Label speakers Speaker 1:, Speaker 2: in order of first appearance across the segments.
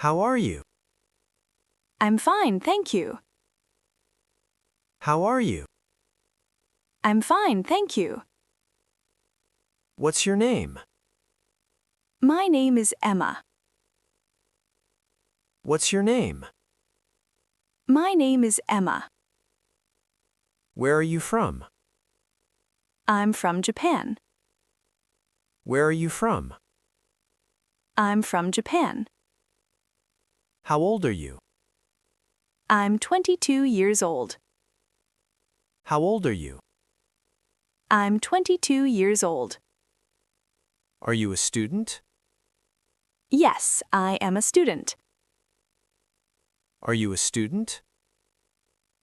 Speaker 1: How are you?
Speaker 2: I'm fine, thank you.
Speaker 1: How are you?
Speaker 2: I'm fine, thank you.
Speaker 1: What's your name?
Speaker 2: My name is Emma.
Speaker 1: What's your name?
Speaker 2: My name is Emma.
Speaker 1: Where are you from?
Speaker 2: I'm from Japan.
Speaker 1: Where are you from?
Speaker 2: I'm from Japan.
Speaker 1: How old are you?
Speaker 2: I'm 22 years old.
Speaker 1: How old are you?
Speaker 2: I'm 22 years old.
Speaker 1: Are you a student?
Speaker 2: Yes, I am a student.
Speaker 1: Are you a student?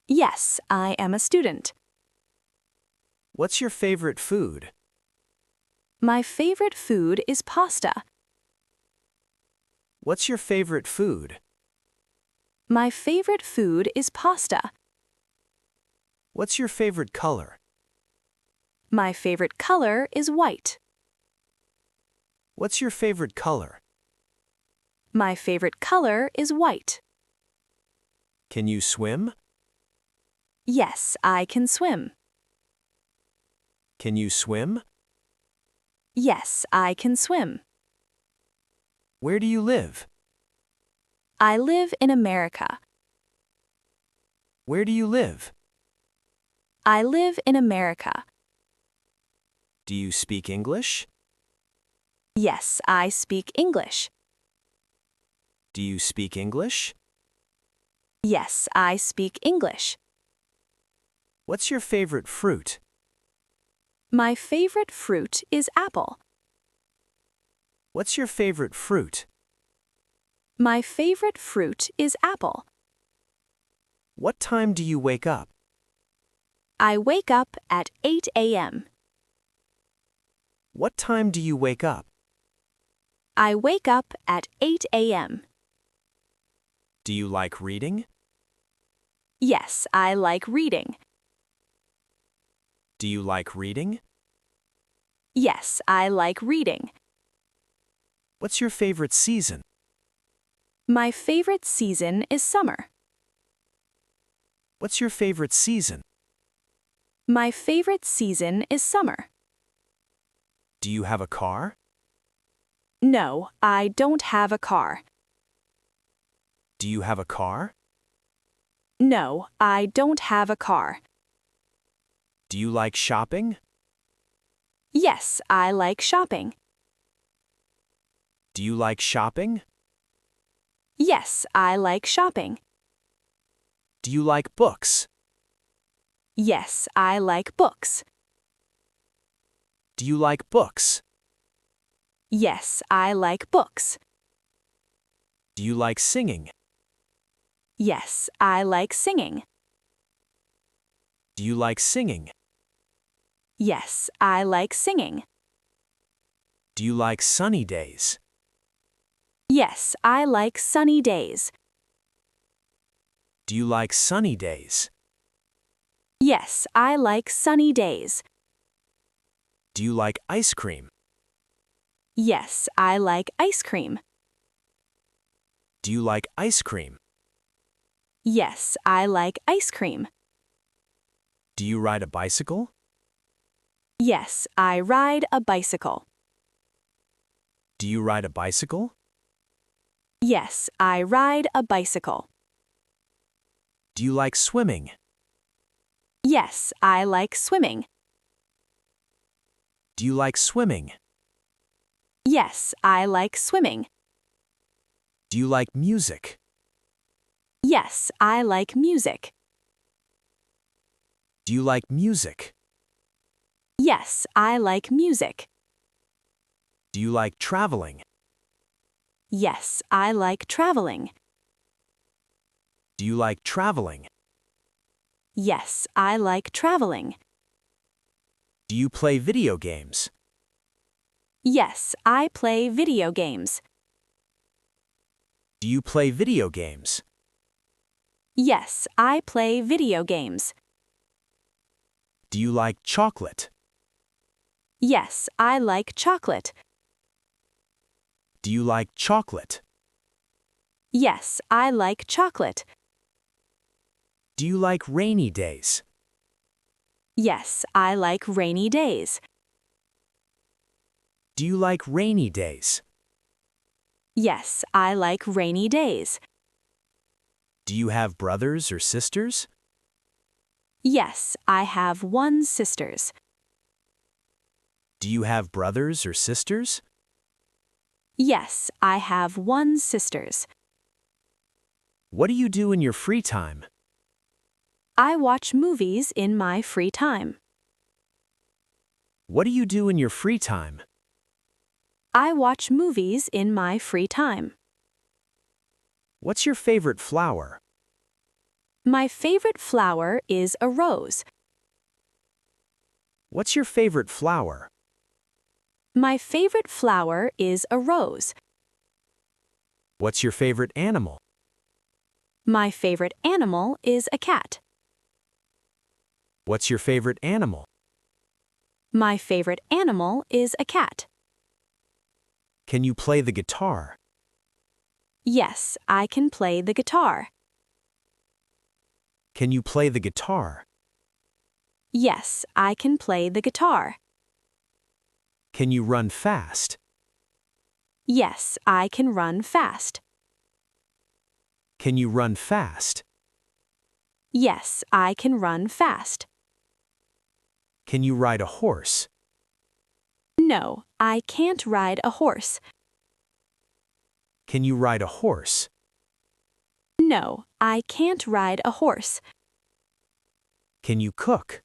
Speaker 2: Yes, I am a student.
Speaker 1: What's your favorite food?
Speaker 2: My favorite food is pasta.
Speaker 1: What's your favorite food?
Speaker 2: My favorite food is pasta.
Speaker 1: What's your favorite color?
Speaker 2: My favorite color is white.
Speaker 1: What's your favorite color?
Speaker 2: My favorite color is white.
Speaker 1: Can you swim?
Speaker 2: Yes, I can swim.
Speaker 1: Can you swim?
Speaker 2: Yes, I can swim.
Speaker 1: Where do you live?
Speaker 2: I live in America.
Speaker 1: Where do you live?
Speaker 2: I live in America.
Speaker 1: Do you speak English?
Speaker 2: Yes, I speak English.
Speaker 1: Do you speak English?
Speaker 2: Yes, I speak English.
Speaker 1: What's your favorite fruit?
Speaker 2: My favorite fruit is apple.
Speaker 1: What's your favorite fruit?
Speaker 2: My favorite fruit is apple.
Speaker 1: What time do you wake up?
Speaker 2: I wake up at 8 a.m.
Speaker 1: What time do you wake up?
Speaker 2: I wake up at 8 a.m.
Speaker 1: Do you like reading?
Speaker 2: Yes, I like reading.
Speaker 1: Do you like reading?
Speaker 2: Yes, I like reading.
Speaker 1: What's your favorite season?
Speaker 2: My favorite season is summer.
Speaker 1: What's your favorite season?
Speaker 2: My favorite season is summer.
Speaker 1: Do you have a car?
Speaker 2: No, I don't have a car.
Speaker 1: Do you have a car?
Speaker 2: No, I don't have a car.
Speaker 1: Do you like shopping?
Speaker 2: Yes, I like shopping.
Speaker 1: Do you like shopping?
Speaker 2: Yes, I like shopping.
Speaker 1: Do you like books?
Speaker 2: Yes, I like books.
Speaker 1: Do you like books?
Speaker 2: Yes, I like books.
Speaker 1: Do you like singing?
Speaker 2: Yes, I like singing.
Speaker 1: Do you like singing?
Speaker 2: Yes, I like singing.
Speaker 1: Do you like sunny days?
Speaker 2: Yes, I like sunny days.
Speaker 1: Do you like sunny days?
Speaker 2: Yes, I like sunny days.
Speaker 1: Do you like ice cream?
Speaker 2: Yes, I like ice cream.
Speaker 1: Do you like ice cream?
Speaker 2: Yes, I like ice cream.
Speaker 1: Do you ride a bicycle?
Speaker 2: Yes, I ride a bicycle.
Speaker 1: Do you ride a bicycle?
Speaker 2: Yes, I ride a bicycle.
Speaker 1: Do you like swimming?
Speaker 2: Yes, I like swimming.
Speaker 1: Do you like swimming?
Speaker 2: Yes, I like swimming.
Speaker 1: Do you like music?
Speaker 2: Yes, I like music.
Speaker 1: Do you like music?
Speaker 2: Yes, I like music.
Speaker 1: Do you like traveling?
Speaker 2: Yes, I like traveling.
Speaker 1: Do you like traveling?
Speaker 2: Yes, I like traveling.
Speaker 1: Do you play video games?
Speaker 2: Yes, I play video games.
Speaker 1: Do you play video games?
Speaker 2: Yes, I play video games.
Speaker 1: Do you like chocolate?
Speaker 2: Yes, I like chocolate.
Speaker 1: Do you like chocolate?
Speaker 2: Yes, I like chocolate.
Speaker 1: Do you like rainy days?
Speaker 2: Yes, I like rainy days.
Speaker 1: Do you like rainy days?
Speaker 2: Yes, I like rainy days.
Speaker 1: Do you have brothers or sisters?
Speaker 2: Yes, I have one sisters.
Speaker 1: Do you have brothers or sisters?
Speaker 2: Yes, I have one sisters.
Speaker 1: What do you do in your free time?
Speaker 2: I watch movies in my free time.
Speaker 1: What do you do in your free time?
Speaker 2: I watch movies in my free time.
Speaker 1: What's your favorite flower?
Speaker 2: My favorite flower is a rose.
Speaker 1: What's your favorite flower?
Speaker 2: My favorite flower is a rose.
Speaker 1: What's your favorite animal?
Speaker 2: My favorite animal is a cat.
Speaker 1: What's your favorite animal?
Speaker 2: My favorite animal is a cat.
Speaker 1: Can you play the guitar?
Speaker 2: Yes, I can play the guitar.
Speaker 1: Can you play the guitar?
Speaker 2: Yes, I can play the guitar.
Speaker 1: Can you run fast?
Speaker 2: Yes, I can run fast.
Speaker 1: Can you run fast?
Speaker 2: Yes, I can run fast.
Speaker 1: Can you ride a horse?
Speaker 2: No, I can't ride a horse.
Speaker 1: Can you ride a horse?
Speaker 2: No, I can't ride a horse.
Speaker 1: Can you cook?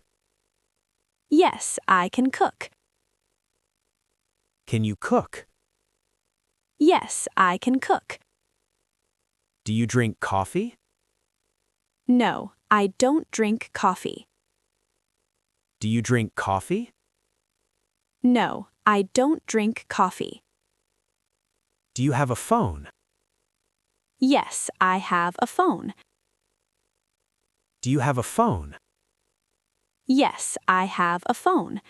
Speaker 2: Yes, I can cook.
Speaker 1: Can you cook?
Speaker 2: Yes, I can cook.
Speaker 1: Do you drink coffee?
Speaker 2: No, I don't drink coffee.
Speaker 1: Do you drink coffee?
Speaker 2: No, I don't drink coffee.
Speaker 1: Do you have a phone?
Speaker 2: Yes, I have a phone.
Speaker 1: Do you have a phone?
Speaker 2: Yes, I have a phone.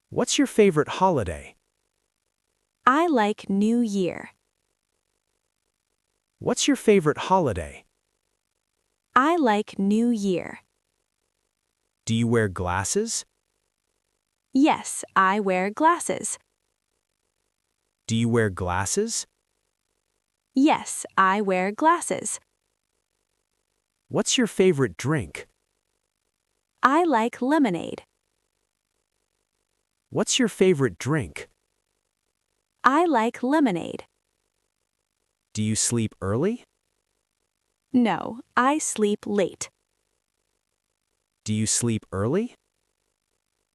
Speaker 1: What's your favorite holiday?
Speaker 2: I like New Year.
Speaker 1: What's your favorite holiday?
Speaker 2: I like New Year.
Speaker 1: Do you wear glasses?
Speaker 2: Yes, I wear glasses.
Speaker 1: Do you wear glasses?
Speaker 2: Yes, I wear glasses.
Speaker 1: What's your favorite drink?
Speaker 2: I like lemonade.
Speaker 1: What's your favorite drink?
Speaker 2: I like lemonade.
Speaker 1: Do you sleep early?
Speaker 2: No, I sleep late.
Speaker 1: Do you sleep early?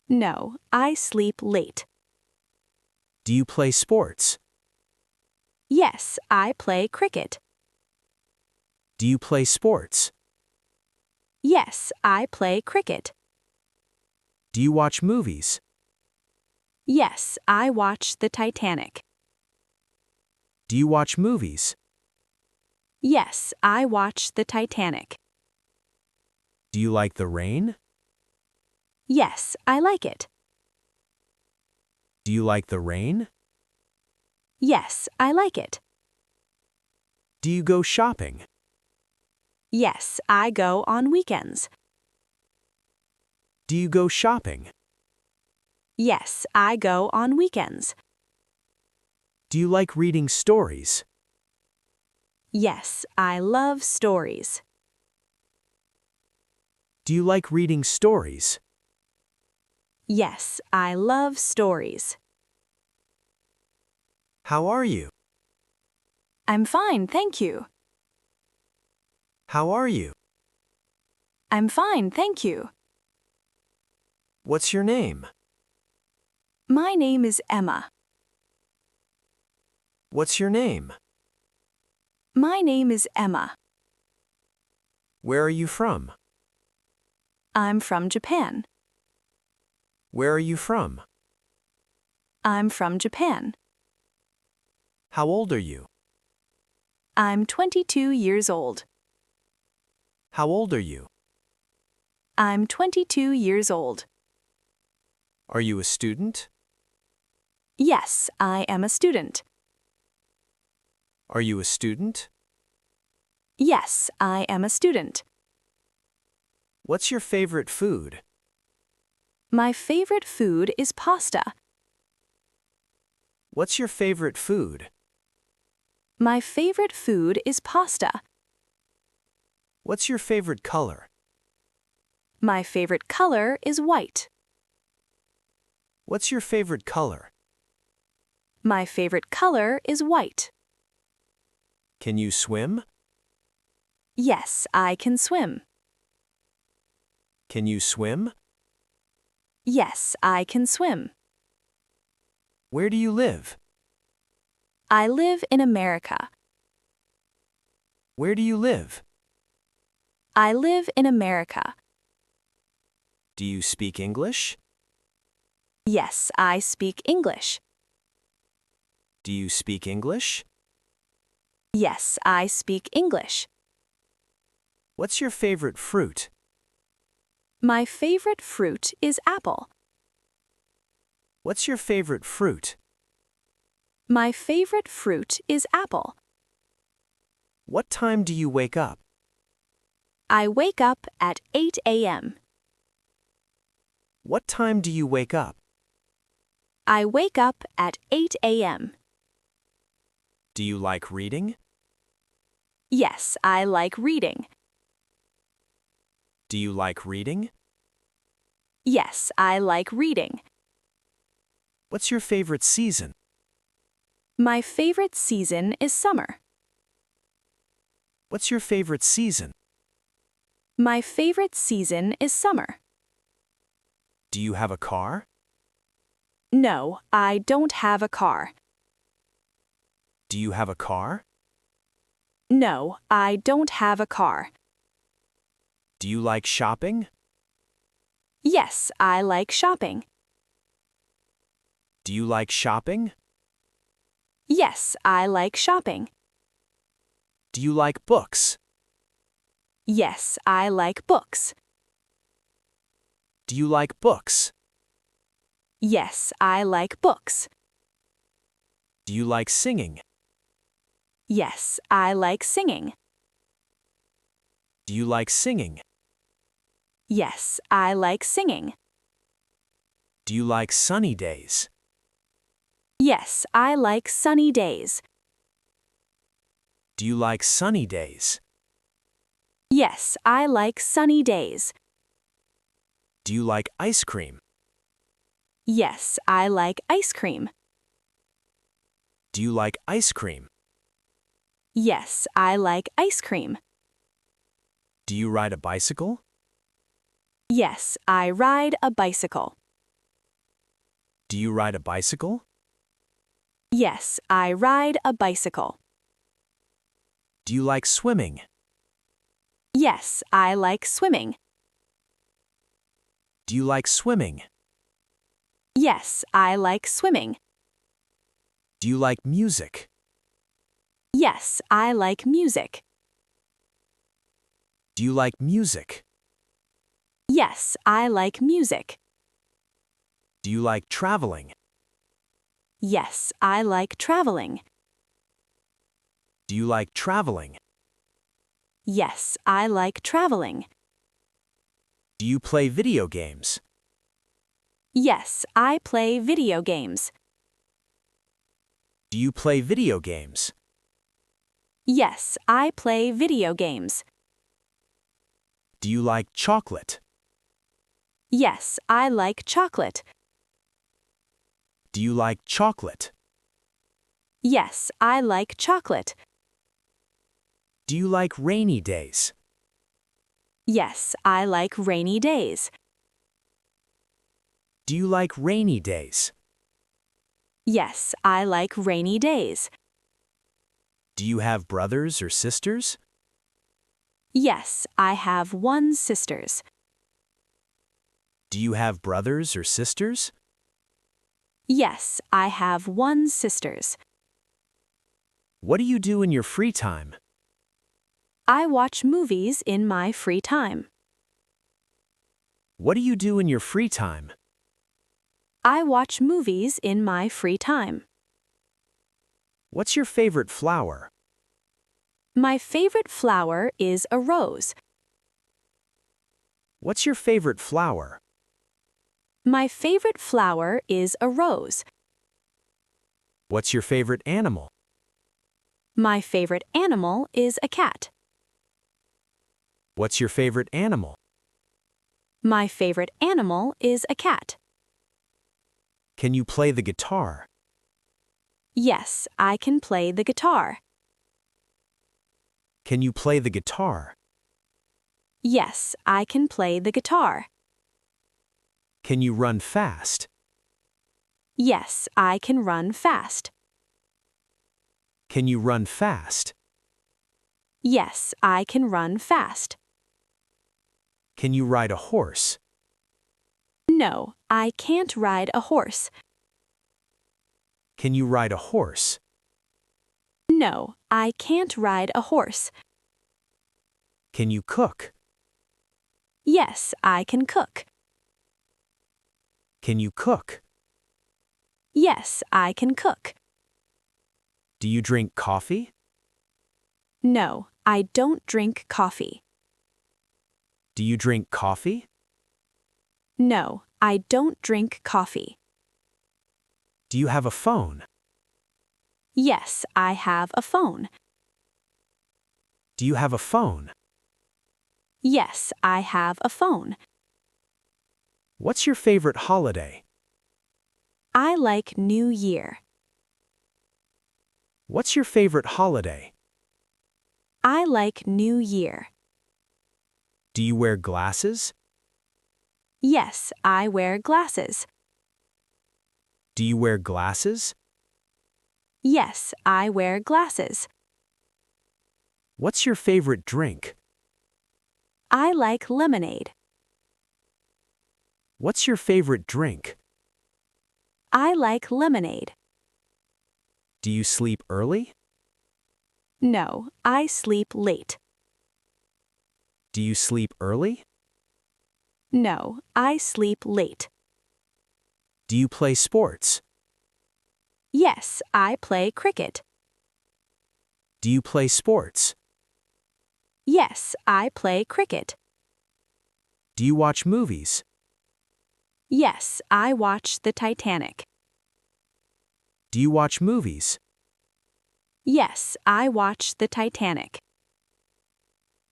Speaker 2: No, I sleep late.
Speaker 1: Do you play sports?
Speaker 2: Yes, I play cricket.
Speaker 1: Do you play sports?
Speaker 2: Yes, I play cricket.
Speaker 1: Do you watch movies?
Speaker 2: Yes, I watch the Titanic.
Speaker 1: Do you watch movies?
Speaker 2: Yes, I watch the Titanic.
Speaker 1: Do you like the rain?
Speaker 2: Yes, I like it.
Speaker 1: Do you like the rain?
Speaker 2: Yes, I like it.
Speaker 1: Do you go shopping?
Speaker 2: Yes, I go on weekends.
Speaker 1: Do you go shopping?
Speaker 2: Yes, I go on weekends.
Speaker 1: Do you like reading stories?
Speaker 2: Yes, I love stories.
Speaker 1: Do you like reading stories?
Speaker 2: Yes, I love stories.
Speaker 1: How are you?
Speaker 2: I'm fine, thank you.
Speaker 1: How are you?
Speaker 2: I'm fine, thank you.
Speaker 1: What's your name?
Speaker 2: My name is Emma.
Speaker 1: What's your name?
Speaker 2: My name is Emma.
Speaker 1: Where are you from?
Speaker 2: I'm from Japan.
Speaker 1: Where are you from?
Speaker 2: I'm from Japan.
Speaker 1: How old are you?
Speaker 2: I'm 22 years old.
Speaker 1: How old are you?
Speaker 2: I'm 22 years old.
Speaker 1: Are you a student?
Speaker 2: Yes, I am a student.
Speaker 1: Are you a student?
Speaker 2: Yes, I am a student.
Speaker 1: What's your favorite food?
Speaker 2: My favorite food is pasta.
Speaker 1: What's your favorite food?
Speaker 2: My favorite food is pasta.
Speaker 1: What's your favorite color?
Speaker 2: My favorite color is white.
Speaker 1: What's your favorite color?
Speaker 2: My favorite color is white.
Speaker 1: Can you swim?
Speaker 2: Yes, I can swim.
Speaker 1: Can you swim?
Speaker 2: Yes, I can swim.
Speaker 1: Where do you live?
Speaker 2: I live in America.
Speaker 1: Where do you live?
Speaker 2: I live in America.
Speaker 1: Do you speak English?
Speaker 2: Yes, I speak English.
Speaker 1: Do you speak English?
Speaker 2: Yes, I speak English.
Speaker 1: What's your favorite fruit?
Speaker 2: My favorite fruit is apple.
Speaker 1: What's your favorite fruit?
Speaker 2: My favorite fruit is apple.
Speaker 1: What time do you wake up?
Speaker 2: I wake up at 8 a.m.
Speaker 1: What time do you wake up?
Speaker 2: I wake up at 8 a.m.
Speaker 1: Do you like reading?
Speaker 2: Yes, I like reading.
Speaker 1: Do you like reading?
Speaker 2: Yes, I like reading.
Speaker 1: What's your favorite season?
Speaker 2: My favorite season is summer.
Speaker 1: What's your favorite season?
Speaker 2: My favorite season is summer.
Speaker 1: Do you have a car?
Speaker 2: No, I don't have a car.
Speaker 1: Do you have a car?
Speaker 2: No, I don't have a car.
Speaker 1: Do you like shopping?
Speaker 2: Yes, I like shopping.
Speaker 1: Do you like shopping?
Speaker 2: Yes, I like shopping.
Speaker 1: Do you like books?
Speaker 2: Yes, I like books.
Speaker 1: Do you like books?
Speaker 2: Yes, I like books.
Speaker 1: Do you like singing?
Speaker 2: Yes, I like singing.
Speaker 1: Do you like singing?
Speaker 2: Yes, I like singing.
Speaker 1: Do you like sunny days?
Speaker 2: Yes, I like sunny days.
Speaker 1: Do you like sunny days?
Speaker 2: Yes, I like sunny days.
Speaker 1: Do you like ice cream?
Speaker 2: Yes, I like ice cream.
Speaker 1: Do you like ice cream?
Speaker 2: Yes, I like ice cream.
Speaker 1: Do you ride a bicycle?
Speaker 2: Yes, I ride a bicycle.
Speaker 1: Do you ride a bicycle?
Speaker 2: Yes, I ride a bicycle.
Speaker 1: Do you like swimming?
Speaker 2: Yes, I like swimming.
Speaker 1: Do you like swimming?
Speaker 2: Yes, I like swimming.
Speaker 1: Do you like music?
Speaker 2: Yes, I like music.
Speaker 1: Do you like music?
Speaker 2: Yes, I like music.
Speaker 1: Do you like traveling?
Speaker 2: Yes, I like traveling.
Speaker 1: Do you like traveling?
Speaker 2: Yes, I like traveling.
Speaker 1: Do you play video games?
Speaker 2: Yes, I play video games.
Speaker 1: Do you play video games?
Speaker 2: Yes, I play video games.
Speaker 1: Do you like chocolate?
Speaker 2: Yes, I like chocolate.
Speaker 1: Do you like chocolate?
Speaker 2: Yes, I like chocolate.
Speaker 1: Do you like rainy days?
Speaker 2: Yes, I like rainy days.
Speaker 1: Do you like rainy days?
Speaker 2: Yes, I like rainy days.
Speaker 1: Do you have brothers or sisters?
Speaker 2: Yes, I have one sisters.
Speaker 1: Do you have brothers or sisters?
Speaker 2: Yes, I have one sisters.
Speaker 1: What do you do in your free time?
Speaker 2: I watch movies in my free time.
Speaker 1: What do you do in your free time?
Speaker 2: I watch movies in my free time.
Speaker 1: What's your favorite flower?
Speaker 2: My favorite flower is a rose.
Speaker 1: What's your favorite flower?
Speaker 2: My favorite flower is a rose.
Speaker 1: What's your favorite animal?
Speaker 2: My favorite animal is a cat.
Speaker 1: What's your favorite animal?
Speaker 2: My favorite animal is a cat.
Speaker 1: Can you play the guitar?
Speaker 2: Yes, I can play the guitar.
Speaker 1: Can you play the guitar?
Speaker 2: Yes, I can play the guitar.
Speaker 1: Can you run fast?
Speaker 2: Yes, I can run fast.
Speaker 1: Can you run fast?
Speaker 2: Yes, I can run fast.
Speaker 1: Can you ride a horse?
Speaker 2: No, I can't ride a horse.
Speaker 1: Can you ride a horse?
Speaker 2: No, I can't ride a horse.
Speaker 1: Can you cook?
Speaker 2: Yes, I can cook.
Speaker 1: Can you cook?
Speaker 2: Yes, I can cook.
Speaker 1: Do you drink coffee?
Speaker 2: No, I don't drink coffee.
Speaker 1: Do you drink coffee?
Speaker 2: No, I don't drink coffee.
Speaker 1: Do you have a phone?
Speaker 2: Yes, I have a phone.
Speaker 1: Do you have a phone?
Speaker 2: Yes, I have a phone.
Speaker 1: What's your favorite holiday?
Speaker 2: I like New Year.
Speaker 1: What's your favorite holiday?
Speaker 2: I like New Year.
Speaker 1: Do you wear glasses?
Speaker 2: Yes, I wear glasses.
Speaker 1: Do you wear glasses?
Speaker 2: Yes, I wear glasses.
Speaker 1: What's your favorite drink?
Speaker 2: I like lemonade.
Speaker 1: What's your favorite drink?
Speaker 2: I like lemonade.
Speaker 1: Do you sleep early?
Speaker 2: No, I sleep late.
Speaker 1: Do you sleep early?
Speaker 2: No, I sleep late.
Speaker 1: Do you play sports?
Speaker 2: Yes, I play cricket.
Speaker 1: Do you play sports?
Speaker 2: Yes, I play cricket.
Speaker 1: Do you watch movies?
Speaker 2: Yes, I watch the Titanic.
Speaker 1: Do you watch movies?
Speaker 2: Yes, I watch the Titanic.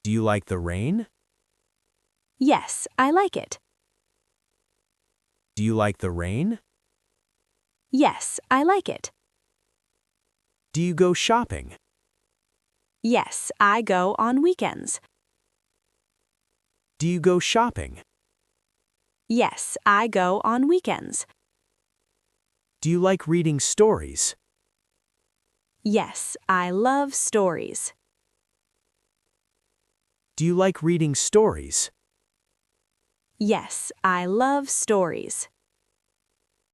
Speaker 1: Do you like the rain?
Speaker 2: Yes, I like it.
Speaker 1: Do you like the rain?
Speaker 2: Yes, I like it.
Speaker 1: Do you go shopping?
Speaker 2: Yes, I go on weekends.
Speaker 1: Do you go shopping?
Speaker 2: Yes, I go on weekends.
Speaker 1: Do you like reading stories?
Speaker 2: Yes, I love stories.
Speaker 1: Do you like reading stories?
Speaker 2: Yes, I love stories.